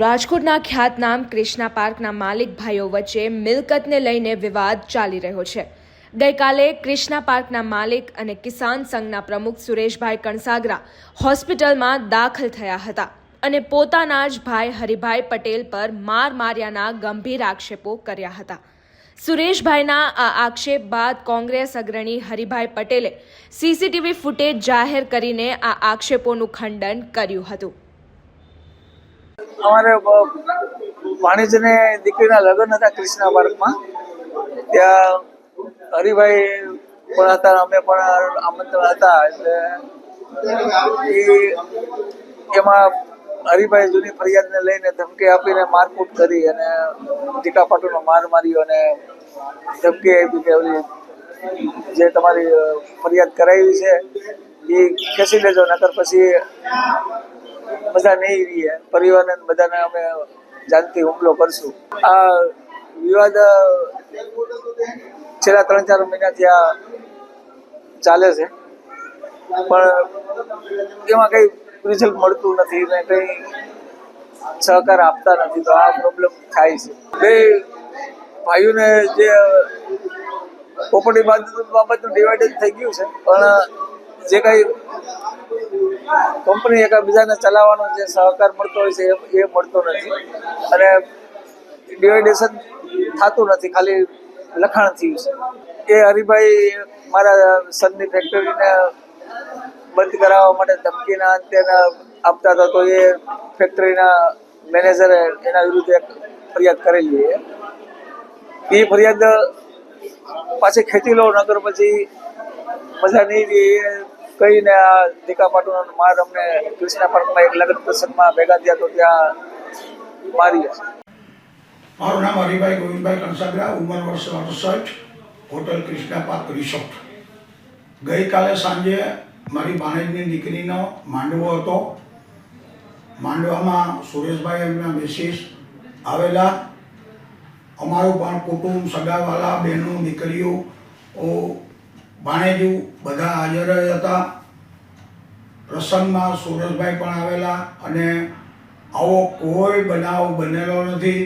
રાજકોટના ખ્યાતનામ ક્રિષ્ના પાર્કના માલિક ભાઈઓ વચ્ચે મિલકતને લઈને વિવાદ ચાલી રહ્યો છે। ગઈકાલે ક્રિષ્ના પાર્કના માલિક અને કિસાન સંઘના પ્રમુખ સુરેશભાઈ કણસાગરા હોસ્પિટલમાં દાખલ થયા હતા અને પોતાના જ ભાઈ હરિભાઈ પટેલ પર માર્યાના ગંભીર આક્ષેપો કર્યા હતા। સુરેશભાઈના આ આક્ષેપ બાદ કોંગ્રેસ અગ્રણી હરિભાઈ પટેલે સીસીટીવી ફૂટેજ જાહેર કરીને આ આક્ષેપોનું ખંડન કર્યું હતું। અમારે ભાણીજને દીકરીના લગ્ન હતા ક્રિષ્ના પાર્કમાં। ત્યાં હરિભાઈ પણ હતા, અમે પણ આમંત્રણ હતા। એટલે એમાં હરિભાઈ જૂની ફરિયાદને લઈને ધમકી આપીને મારકૂટ કરી અને ટીકાપાટુનો માર માર્યો અને ધમકી આપી કે ઓલી જે તમારી ફરિયાદ કરાવી છે એ ખેંચી લેજો, નકર પછી બધા નહીં રહીએ, પરિવારને બધાને અમે જાનથી હુમલો કરશું। આ વિવાદ છેલ્લા 3-4 મહિનાથી આ ચાલે છે, પણ એમાં કંઈ રિઝલ્ટ મળતું નથી ને કંઈ સહકાર આપતા નથી, તો આ પ્રોબ્લેમ થાય છે। બે ભાઈઓને જે પ્રોપર્ટી બાબતનું ડિવાઇડેડ થઈ ગયું છે, પણ જે કંઈ કંપની એકબીજાને ચલાવવાનો જે સહકાર મળતો હોય છે એ મળતો નથી અને ડિવાઇડેશન થતું નથી, ખાલી લખાણ થયું છે। એ હરિભાઈ મારા સનની ફેક્ટરીને બંધ કરાવવા માટે ધમકીના અંતે આપતા હતા, તો એ ફેક્ટરીના મેનેજરે એના વિરુદ્ધ એક ફરિયાદ કરેલી છે। એ ફરિયાદ પાછી ખેંચી લો, નગર પછી મજા નહીં રહી કહીને આ ટીકાપાટુનો માર અમને ક્રિષ્ના પાર્કમાં એક લગ્ન પ્રસંગમાં ભેગા થયા તો ત્યાં માર્યા। મારું નામ હરિભાઈ ગોવિંદભાઈ કણસાગરા, ઉંમર વર્ષ 68, હોટલ ક્રિષ્ના પાર્ક રિસોર્ટ। ગઈકાલે સાંજે મારી ભાણેજની દીકરીનો માંડવો હતો। માંડવામાં સુરેશભાઈ એમના મિસિસ આવેલા, અમારું પણ કુટુંબ, સગાવાલા, બહેનો, દીકરીઓ, ભાણેજુ બધા હાજર હતા। પ્રસંગમાં સુરેશભાઈ પણ આવેલા અને આવો કોઈ બનાવ બનેલો નથી।